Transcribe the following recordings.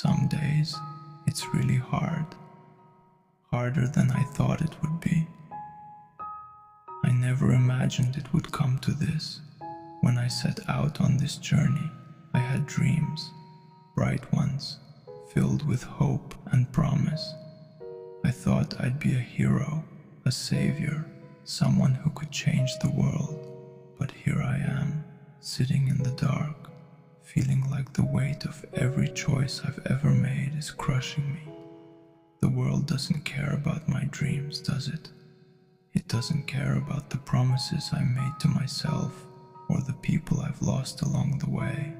Some days, it's really hard. Harder than I thought it would be. I never imagined it would come to this. When I set out on this journey, I had dreams, bright ones, filled with hope and promise. I thought I'd be a hero, a savior, someone who could change the world. But here I am, sitting in the dark, feeling like the weight of every choice I've ever made is crushing me. The world doesn't care about my dreams, does it? It doesn't care about the promises I made to myself or the people I've lost along the way.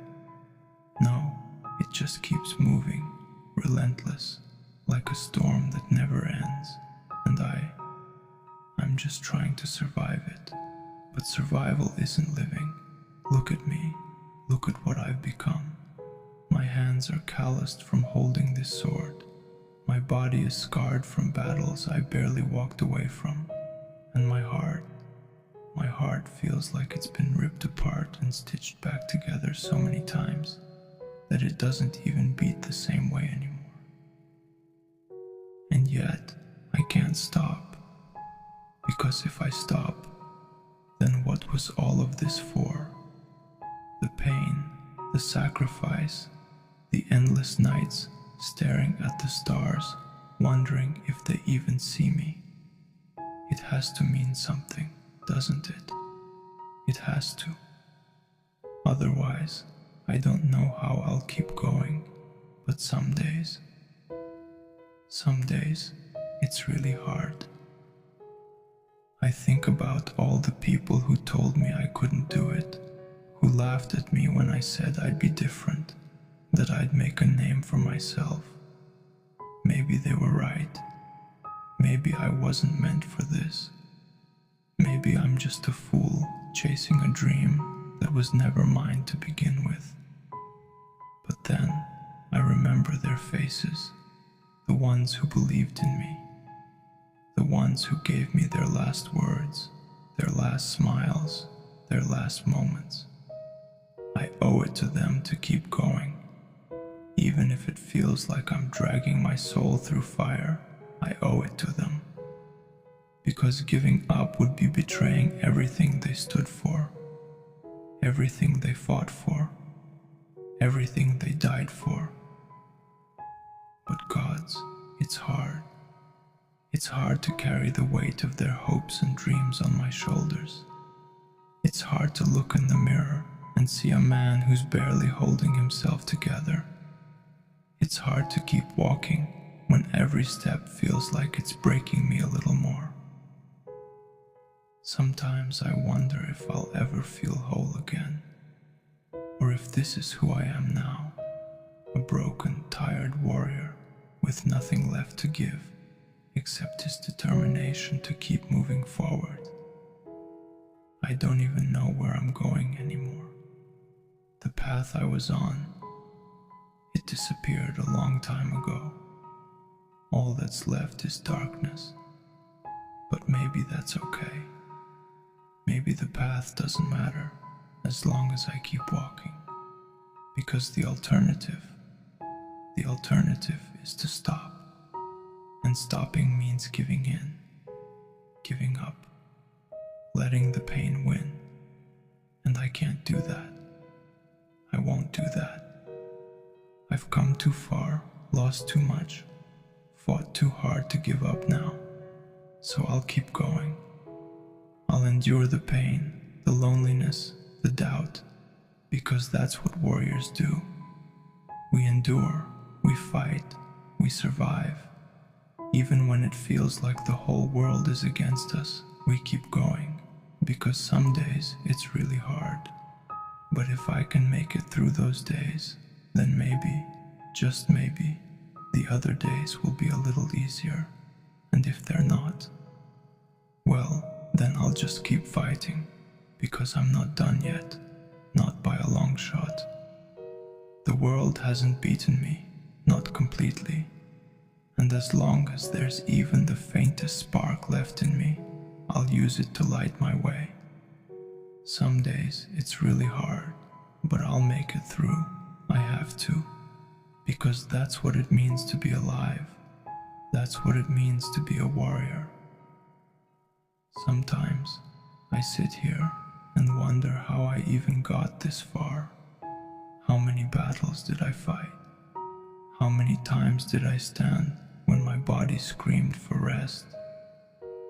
No, it just keeps moving, relentless, like a storm that never ends. And I'm just trying to survive it. But survival isn't living. Look at me. Look at what I've become. My hands are calloused from holding this sword. My body is scarred from battles I barely walked away from. And my heart feels like it's been ripped apart and stitched back together so many times that it doesn't even beat the same way anymore. And yet, I can't stop. Because if I stop, then what was all of this for? The pain, the sacrifice, the endless nights staring at the stars, wondering if they even see me. It has to mean something, doesn't it? It has to. Otherwise, I don't know how I'll keep going. But some days, it's really hard. I think about all the people who told me I couldn't do it, who laughed at me when I said I'd be different, that I'd make a name for myself. Maybe they were right. Maybe I wasn't meant for this. Maybe I'm just a fool chasing a dream that was never mine to begin with. But then I remember their faces, the ones who believed in me, the ones who gave me their last words, their last smiles, their last moments. I owe it to them to keep going. Even if it feels like I'm dragging my soul through fire, I owe it to them. Because giving up would be betraying everything they stood for, everything they fought for, everything they died for. But gods, it's hard. It's hard to carry the weight of their hopes and dreams on my shoulders. It's hard to look in the mirror and see a man who's barely holding himself together. It's hard to keep walking when every step feels like it's breaking me a little more. Sometimes I wonder if I'll ever feel whole again, or if this is who I am now, a broken, tired warrior with nothing left to give except his determination to keep moving forward. I don't even know where I'm going anymore. The path I was on, it disappeared a long time ago. All that's left is darkness. But maybe that's okay. Maybe the path doesn't matter as long as I keep walking. Because the alternative is to stop. And stopping means giving in, giving up, letting the pain win. And I can't do that. I won't do that. I've come too far, lost too much, fought too hard to give up now. So I'll keep going. I'll endure the pain, the loneliness, the doubt, because that's what warriors do. We endure, we fight, we survive. Even when it feels like the whole world is against us, we keep going, because some days it's really hard. But if I can make it through those days, then maybe, just maybe, the other days will be a little easier. And if they're not, well, then I'll just keep fighting, because I'm not done yet, not by a long shot. The world hasn't beaten me, not completely. And as long as there's even the faintest spark left in me, I'll use it to light my way. Some days it's really hard, but I'll make it through. I have to. because that's what it means to be alive. That's what it means to be a warrior. Sometimes I sit here and wonder how I even got this far. How many battles did I fight? How many times did I stand when my body screamed for rest?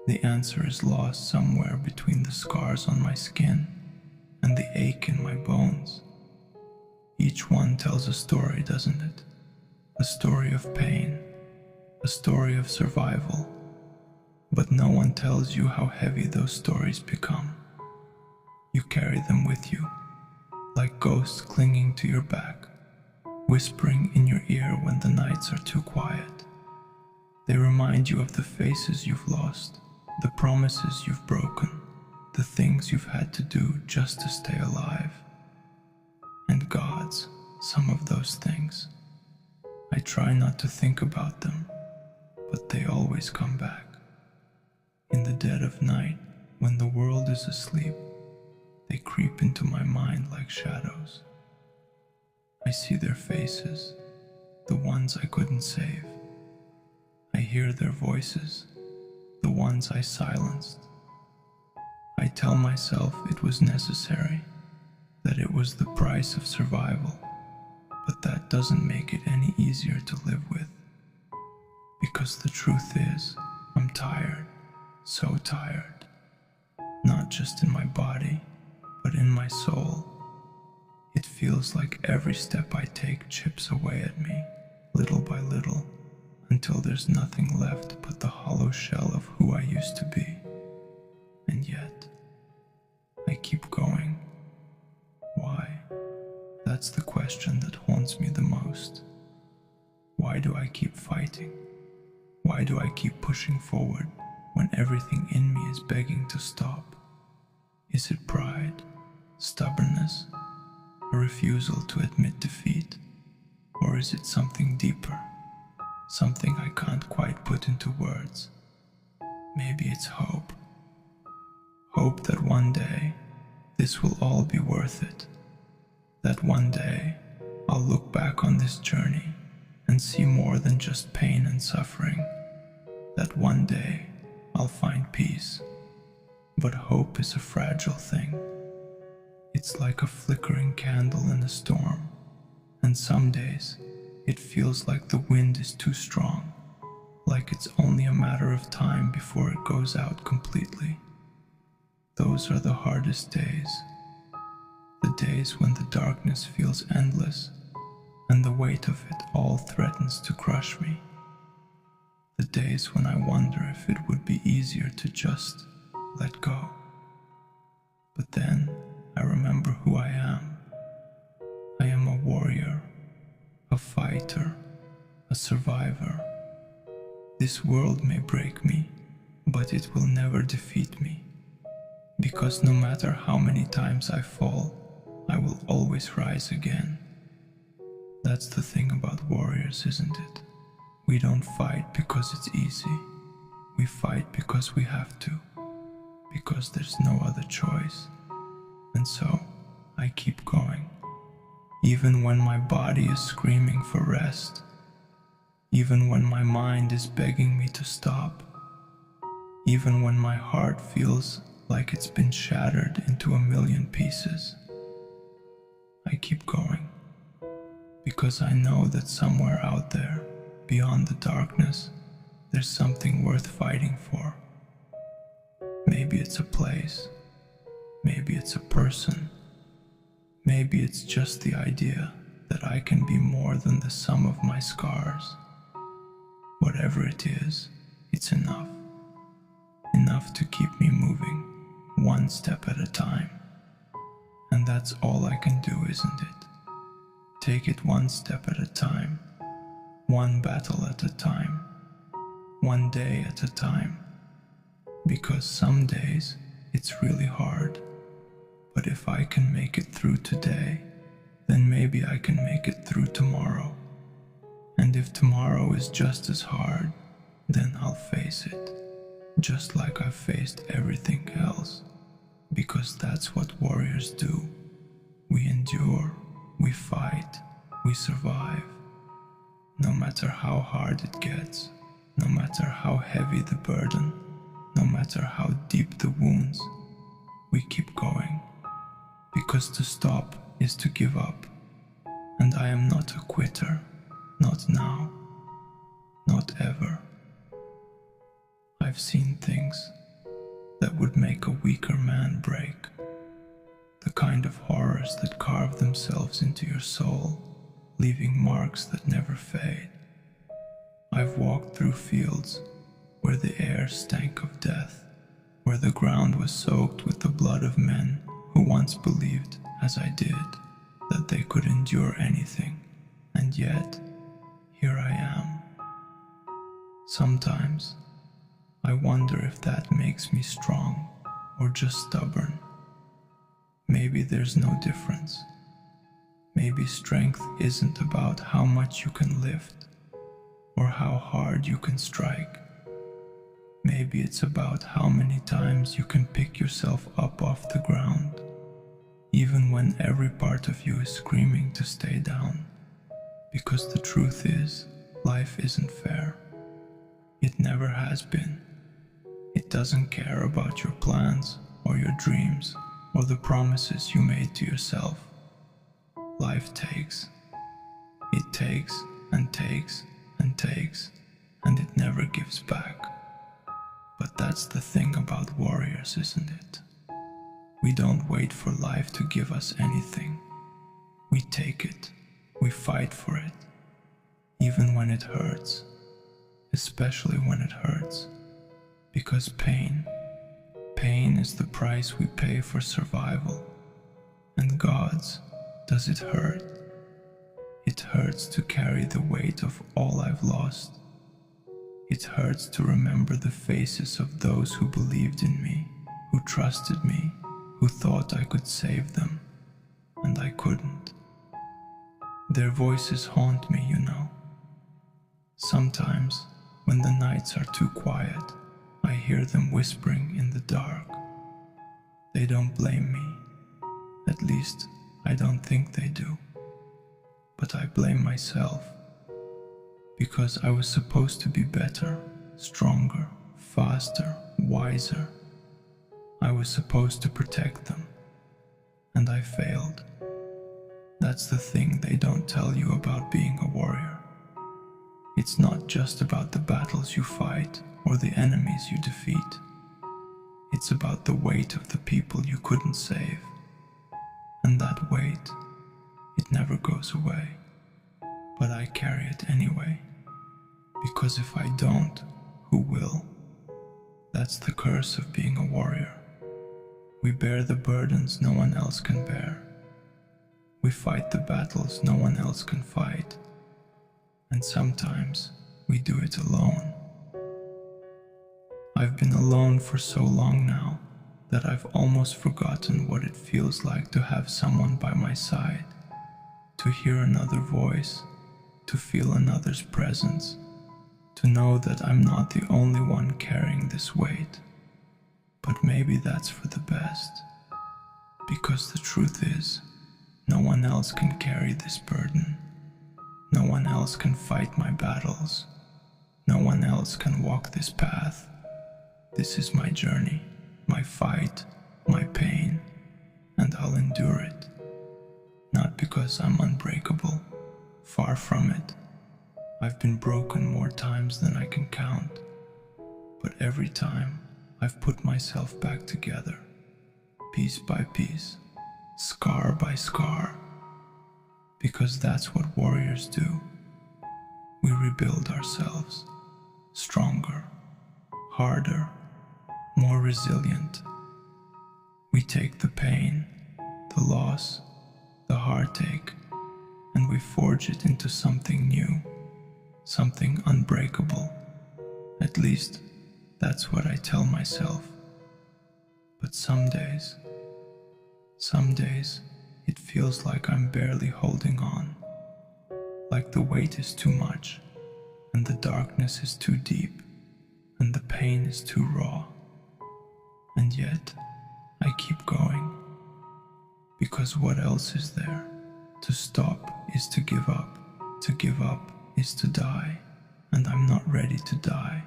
The answer is lost somewhere between the scars on my skin and the ache in my bones. Each one tells a story, doesn't it? A story of pain, a story of survival. But no one tells you how heavy those stories become. You carry them with you, like ghosts clinging to your back, whispering in your ear when the nights are too quiet. They remind you of the faces you've lost, the promises you've broken, the things you've had to do just to stay alive. And gods, some of those things. I try not to think about them, but they always come back. In the dead of night, when the world is asleep, they creep into my mind like shadows. I see their faces, the ones I couldn't save. I hear their voices, the ones I silenced. I tell myself it was necessary, that it was the price of survival, but that doesn't make it any easier to live with. Because the truth is, I'm tired, so tired. Not just in my body, but in my soul. It feels like every step I take chips away at me, little by little, until there's nothing left but the hollow shell of who I used to be. And yet, I keep going. Why? That's the question that haunts me the most. Why do I keep fighting? Why do I keep pushing forward when everything in me is begging to stop? Is it pride, stubbornness, a refusal to admit defeat? Or is it something deeper, something I can't quite put into words? Maybe it's hope. Hope that one day this will all be worth it. That one day I'll look back on this journey and see more than just pain and suffering. That one day I'll find peace. But hope is a fragile thing. It's like a flickering candle in a storm, and some days it feels like the wind is too strong, like it's only a matter of time before it goes out completely. Those are the hardest days, the days when the darkness feels endless and the weight of it all threatens to crush me. The days when I wonder if it would be easier to just let go. But then I remember who I am. I am a warrior, a fighter, a survivor. This world may break me, but it will never defeat me. Because no matter how many times I fall, I will always rise again. That's the thing about warriors, isn't it? We don't fight because it's easy. We fight because we have to. Because there's no other choice. And so, I keep going. Even when my body is screaming for rest. Even when my mind is begging me to stop. Even when my heart feels like it's been shattered into a million pieces. I keep going. Because I know that somewhere out there, beyond the darkness, there's something worth fighting for. Maybe it's a place. Maybe it's a person. Maybe it's just the idea that I can be more than the sum of my scars. Whatever it is, it's enough. Enough to keep me moving, one step at a time. And that's all I can do, isn't it? Take it one step at a time, one battle at a time, one day at a time. Because some days it's really hard, but if I can make it through today, then maybe I can make it through tomorrow. And if tomorrow is just as hard, then I'll face it, just like I've faced everything else, because that's what warriors do. We endure, we fight, we survive, No matter how hard it gets, no matter how heavy the burden, no matter how deep the wounds, we keep going. Because to stop is to give up. And I am not a quitter, not now, not ever. I've seen things that would make a weaker man break. The kind of horrors that carve themselves into your soul, leaving marks that never fade. I've walked through fields where the air stank of death, where the ground was soaked with the blood of men who once believed, as I did, that they could endure anything, and yet, here I am. Sometimes, I wonder if that makes me strong or just stubborn. Maybe there's no difference. Maybe strength isn't about how much you can lift or how hard you can strike. Maybe it's about how many times you can pick yourself up off the ground, even when every part of you is screaming to stay down. Because the truth is, life isn't fair. It never has been. It doesn't care about your plans or your dreams or the promises you made to yourself. Life takes. It takes and takes and takes, and it never gives back. But that's the thing about warriors, isn't it? We don't wait for life to give us anything. We take it. We fight for it. Even when it hurts. Especially when it hurts. Because pain is the price we pay for survival. And gods, does it hurt? It hurts to carry the weight of all I've lost. It hurts to remember the faces of those who believed in me, who trusted me, who thought I could save them, and I couldn't. Their voices haunt me, you know. Sometimes, when the nights are too quiet, I hear them whispering in the dark. They don't blame me. At least, I don't think they do. But I blame myself. Because I was supposed to be better, stronger, faster, wiser. I was supposed to protect them. And I failed. That's the thing they don't tell you about being a warrior. It's not just about the battles you fight or the enemies you defeat. It's about the weight of the people you couldn't save. And that weight, it never goes away. But I carry it anyway. Because if I don't, who will? That's the curse of being a warrior. We bear the burdens no one else can bear. We fight the battles no one else can fight. And sometimes we do it alone. I've been alone for so long now that I've almost forgotten what it feels like to have someone by my side, to hear another voice, to feel another's presence, to know that I'm not the only one carrying this weight. But maybe that's for the best, because the truth is, no one else can carry this burden. No one else can fight my battles. No one else can walk this path. This is my journey, my fight, my pain, and I'll endure it. Not because I'm unbreakable, far from it. I've been broken more times than I can count, but every time I've put myself back together, piece by piece, scar by scar, because that's what warriors do. We rebuild ourselves, stronger, harder, more resilient. We take the pain, the loss, the heartache, and we forge it into something new, something unbreakable. At least, that's what I tell myself. But some days, it feels like I'm barely holding on, like the weight is too much, and the darkness is too deep, and the pain is too raw. And yet, I keep going, because what else is there? To stop is to give up is to die, and I'm not ready to die,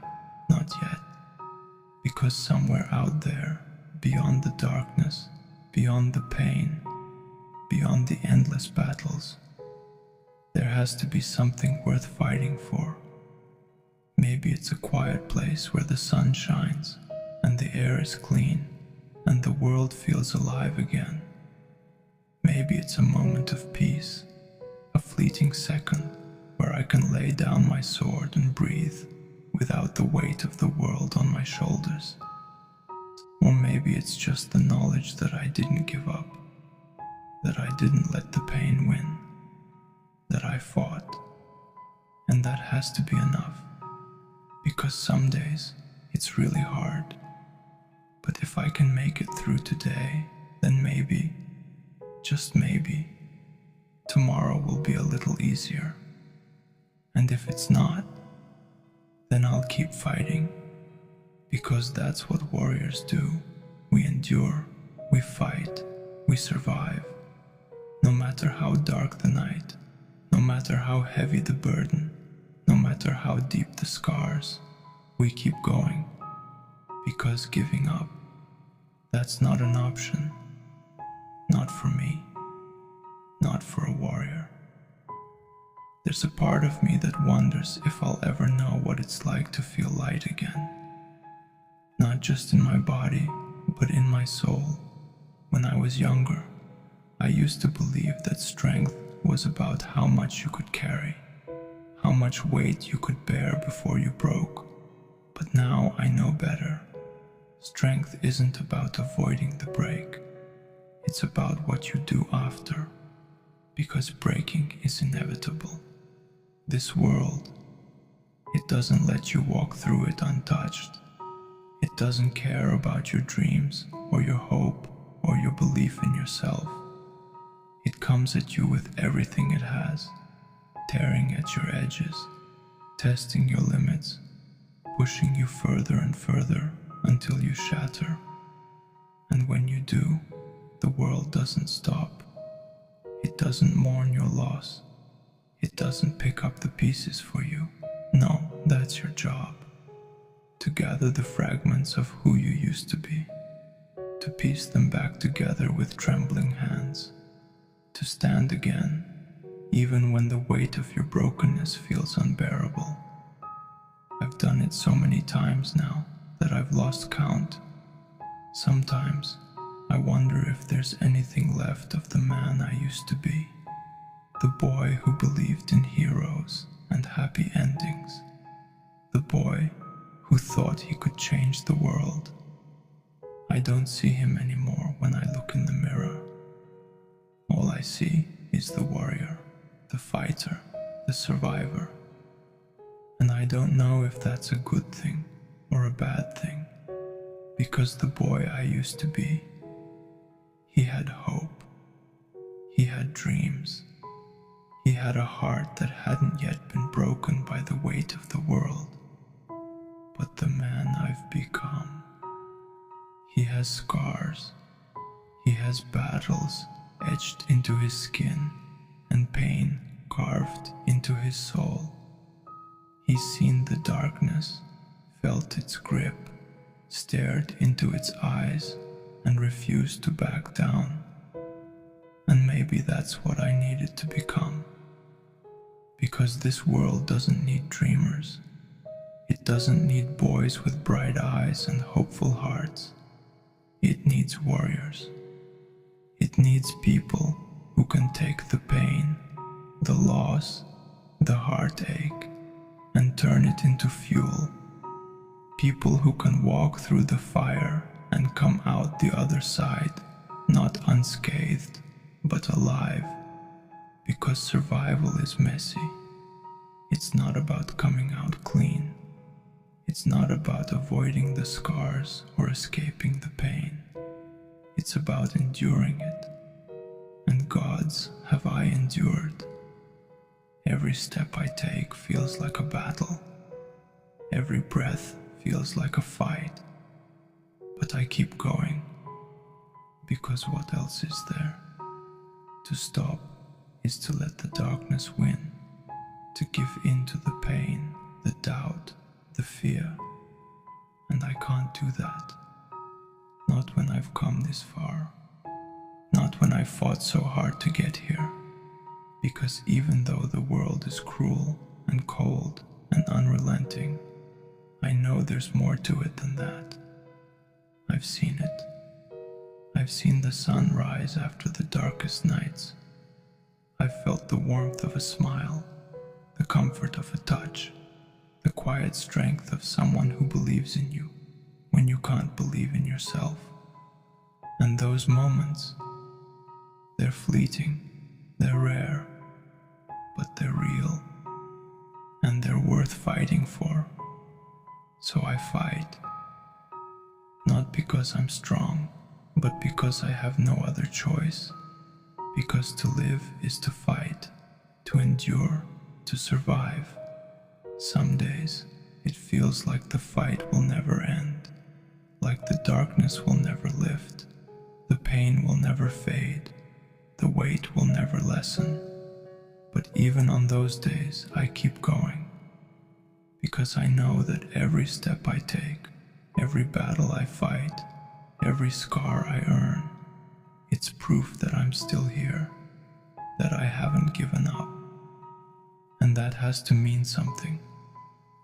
not yet. Because somewhere out there, beyond the darkness, beyond the pain, beyond the endless battles, there has to be something worth fighting for. Maybe it's a quiet place where the sun shines, and the air is clean, and the world feels alive again. Maybe it's a moment of peace, a fleeting second where I can lay down my sword and breathe without the weight of the world on my shoulders. Or maybe it's just the knowledge that I didn't give up, that I didn't let the pain win, that I fought. And that has to be enough, because some days it's really hard. But if I can make it through today, then maybe, just maybe, tomorrow will be a little easier. And if it's not, then I'll keep fighting, because that's what warriors do. We endure, we fight, we survive. No matter how dark the night, no matter how heavy the burden, no matter how deep the scars, we keep going. Because giving up, that's not an option. Not for me. Not for a warrior. There's a part of me that wonders if I'll ever know what it's like to feel light again. Not just in my body, but in my soul. When I was younger, I used to believe that strength was about how much you could carry, how much weight you could bear before you broke. But now I know better. Strength isn't about avoiding the break. It's about what you do after, because breaking is inevitable. This world, it doesn't let you walk through it untouched. It doesn't care about your dreams or your hope or your belief in yourself. It comes at you with everything it has, tearing at your edges, testing your limits, pushing you further and further until you shatter. And when you do, the world doesn't stop. It doesn't mourn your loss. It doesn't pick up the pieces for you. No, that's your job. To gather the fragments of who you used to be, to piece them back together with trembling hands, to stand again, even when the weight of your brokenness feels unbearable. I've done it so many times now that I've lost count. Sometimes I wonder if there's anything left of the man I used to be, the boy who believed in heroes and happy endings, the boy who thought he could change the world. I don't see him anymore when I look in the mirror. All I see is the warrior, the fighter, the survivor. And I don't know if that's a good thing or a bad thing, because the boy I used to be, he had hope, he had dreams, he had a heart that hadn't yet been broken by the weight of the world. But the man I've become, he has scars, he has battles etched into his skin and pain carved into his soul. He's seen the darkness, felt its grip, stared into its eyes, and refused to back down. And maybe that's what I needed to become. Because this world doesn't need dreamers. It doesn't need boys with bright eyes and hopeful hearts. It needs warriors. It needs people who can take the pain, the loss, the heartache, and turn it into fuel. People who can walk through the fire and come out the other side, not unscathed, but alive. Because survival is messy. It's not about coming out clean. It's not about avoiding the scars or escaping the pain. It's about enduring it. And gods, have I endured. Every step I take feels like a battle. Every breath feels like a fight. But I keep going, because what else is there? To stop is to let the darkness win. to give in to the pain, the doubt, the fear. And I can't do that. Not when I've come this far. Not when I fought so hard to get here. Because even though the world is cruel and cold and unrelenting, I know there's more to it than that. I've seen it. I've seen the sun rise after the darkest nights. I've felt the warmth of a smile, the comfort of a touch, the quiet strength of someone who believes in you when you can't believe in yourself. And those moments, they're fleeting, they're rare, but they're real, and they're worth fighting for. So I fight, not because I'm strong, but because I have no other choice. Because to live is to fight, to endure, to survive. Some days it feels like the fight will never end, like the darkness will never lift, the pain will never fade, the weight will never lessen. But even on those days I keep going, because I know that every step I take, every battle I fight, every scar I earn, it's proof that I'm still here, that I haven't given up. And that has to mean something,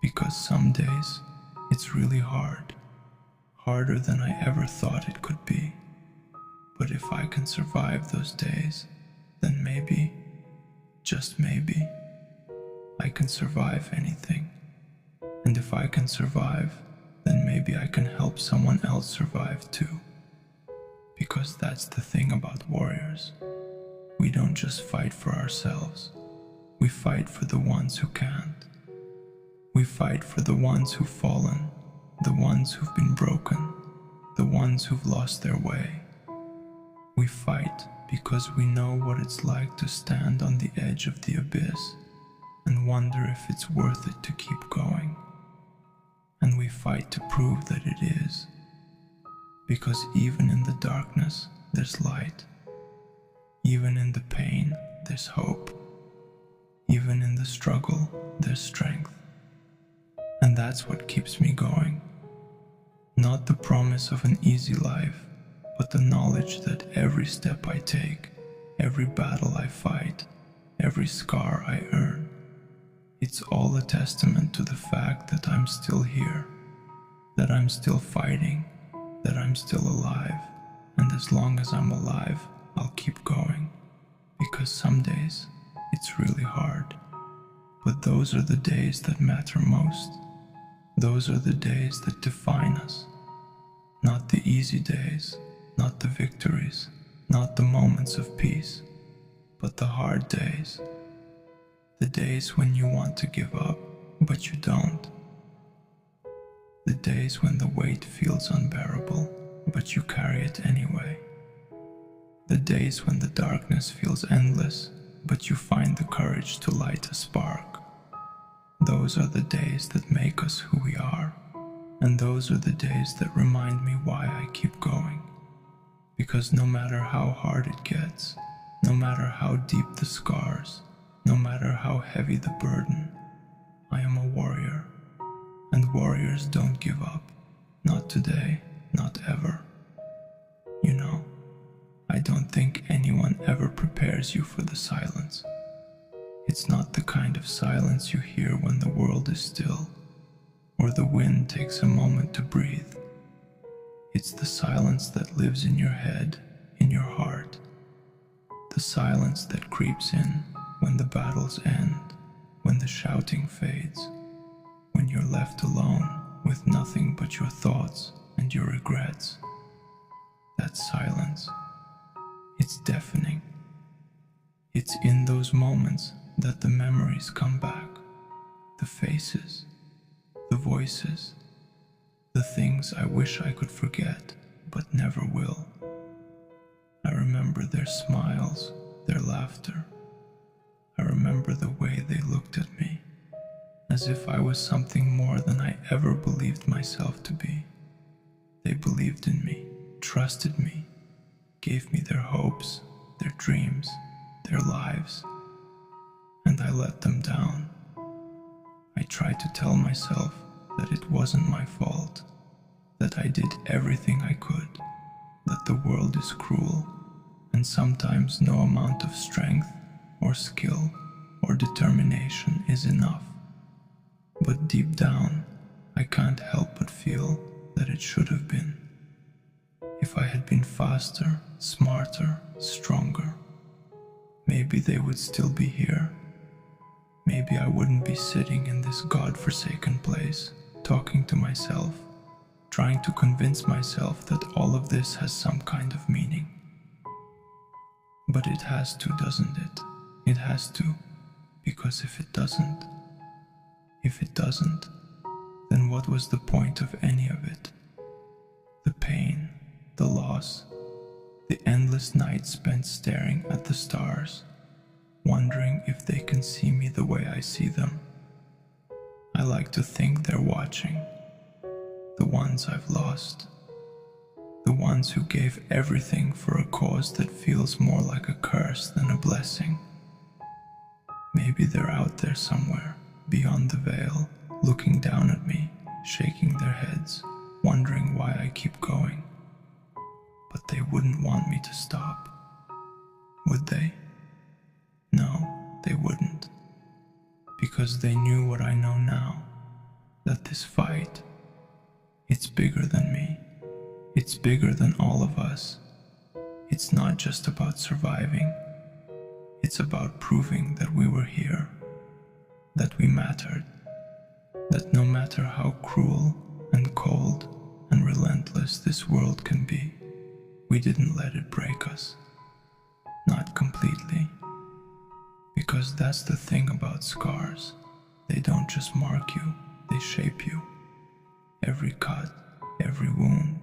because some days it's really hard, harder than I ever thought it could be. But if I can survive those days, then maybe, just maybe, I can survive anything. And if I can survive, then maybe I can help someone else survive too. Because that's the thing about warriors. We don't just fight for ourselves. We fight for the ones who can't. We fight for the ones who've fallen, the ones who've been broken, the ones who've lost their way. We fight because we know what it's like to stand on the edge of the abyss and wonder if it's worth it to keep going. And we fight to prove that it is. Because even in the darkness, there's light. Even in the pain, there's hope. Even in the struggle, there's strength. And that's what keeps me going. Not the promise of an easy life, but the knowledge that every step I take, every battle I fight, every scar I earn, it's all a testament to the fact that I'm still here, that I'm still fighting, that I'm still alive, and as long as I'm alive, I'll keep going, because some days it's really hard, but those are the days that matter most. Those are the days that define us, not the easy days, not the victories, not the moments of peace, but the hard days, the days when you want to give up, but you don't. The days when the weight feels unbearable, but you carry it anyway. The days when the darkness feels endless, but you find the courage to light a spark. Those are the days that make us who we are, and those are the days that remind me why I keep going. Because no matter how hard it gets, no matter how deep the scars, no matter how heavy the burden, I am a warrior. And warriors don't give up. Not today, not ever. You know, I don't think anyone ever prepares you for the silence. It's not the kind of silence you hear when the world is still, or the wind takes a moment to breathe. It's the silence that lives in your head, in your heart. The silence that creeps in when the battles end, when the shouting fades, when you're left alone with nothing but your thoughts and your regrets. That silence, it's deafening. It's in those moments that the memories come back, the faces, the voices, the things I wish I could forget, but never will. I remember their smiles, their laughter. I remember the way they looked at me, as if I was something more than I ever believed myself to be. They believed in me, trusted me, gave me their hopes, their dreams, their lives. And I let them down, I try to tell myself that it wasn't my fault, that I did everything I could, that the world is cruel, and sometimes no amount of strength or skill or determination is enough. But deep down, I can't help but feel that it should have been. If I had been faster, smarter, stronger, maybe they would still be here. Maybe I wouldn't be sitting in this God-forsaken place, talking to myself, trying to convince myself that all of this has some kind of meaning. But it has to, doesn't it? It has to, because if it doesn't, then what was the point of any of it? The pain, the loss, the endless nights spent staring at the stars, wondering if they can see me the way I see them. I like to think they're watching, the ones I've lost, the ones who gave everything for a cause that feels more like a curse than a blessing. Maybe they're out there somewhere, beyond the veil, looking down at me, shaking their heads, wondering why I keep going. But they wouldn't want me to stop, would they? No, they wouldn't. Because they knew what I know now, that this fight, it's bigger than me. It's bigger than all of us. It's not just about surviving. It's about proving that we were here, that we mattered, that no matter how cruel and cold and relentless this world can be, we didn't let it break us. Not completely. Because that's the thing about scars. They don't just mark you, they shape you. Every cut, every wound,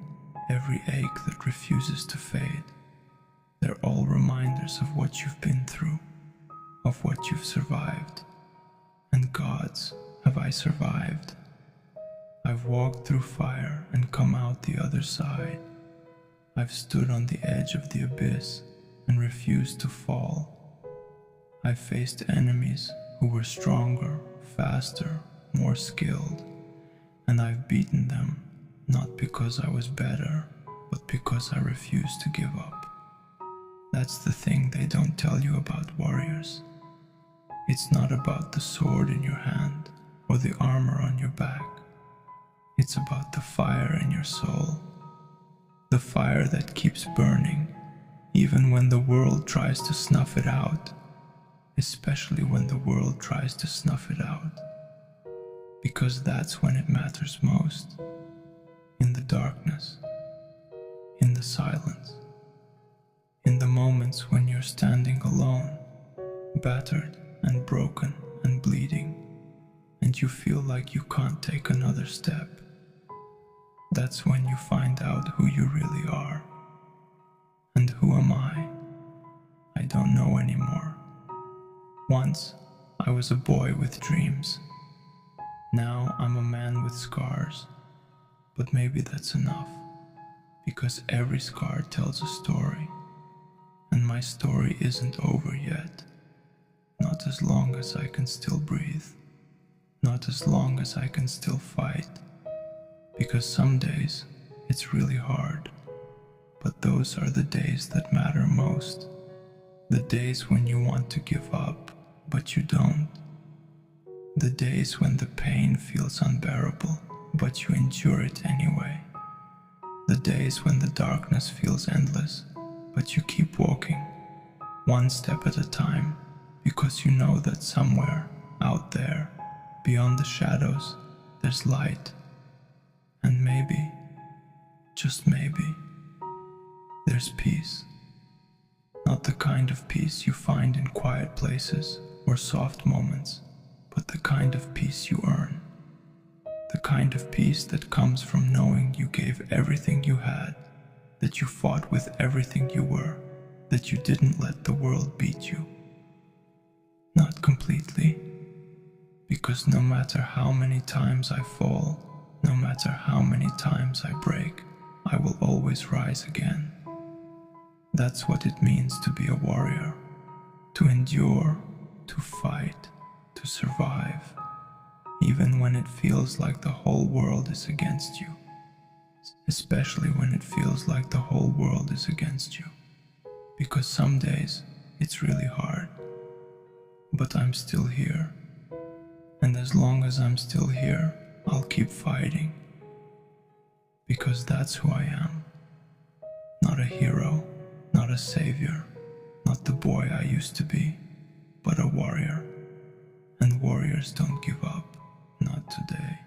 every ache that refuses to fade, they're all reminders of what you've been through, of what you've survived. And gods, have I survived? I've walked through fire and come out the other side. I've stood on the edge of the abyss and refused to fall. I've faced enemies who were stronger, faster, more skilled, and I've beaten them, not because I was better, but because I refused to give up. That's the thing they don't tell you about warriors. It's not about the sword in your hand or the armor on your back. It's about the fire in your soul. The fire that keeps burning, even when the world tries to snuff it out. Especially when the world tries to snuff it out. Because that's when it matters most. In the darkness. In the silence. In the moments when you're standing alone, battered and broken and bleeding, and you feel like you can't take another step. That's when you find out who you really are. And who am I? I don't know anymore. Once, I was a boy with dreams. Now I'm a man with scars. But maybe that's enough, because every scar tells a story. And my story isn't over yet. Not as long as I can still breathe. Not as long as I can still fight. Because some days, it's really hard. But those are the days that matter most. The days when you want to give up, but you don't. The days when the pain feels unbearable, but you endure it anyway. The days when the darkness feels endless, but you keep walking, one step at a time, because you know that somewhere, out there, beyond the shadows, there's light. And maybe, just maybe, there's peace. Not the kind of peace you find in quiet places or soft moments, but the kind of peace you earn. The kind of peace that comes from knowing you gave everything you had, that you fought with everything you were, that you didn't let the world beat you. Not completely, because no matter how many times I fall, no matter how many times I break, I will always rise again. That's what it means to be a warrior, to endure, to fight, to survive. even when it feels like the whole world is against you. Especially when it feels like the whole world is against you. Because some days it's really hard. But I'm still here. And as long as I'm still here, I'll keep fighting. Because that's who I am. Not a hero, not a savior, not the boy I used to be, but a warrior. And warriors don't give up, not today.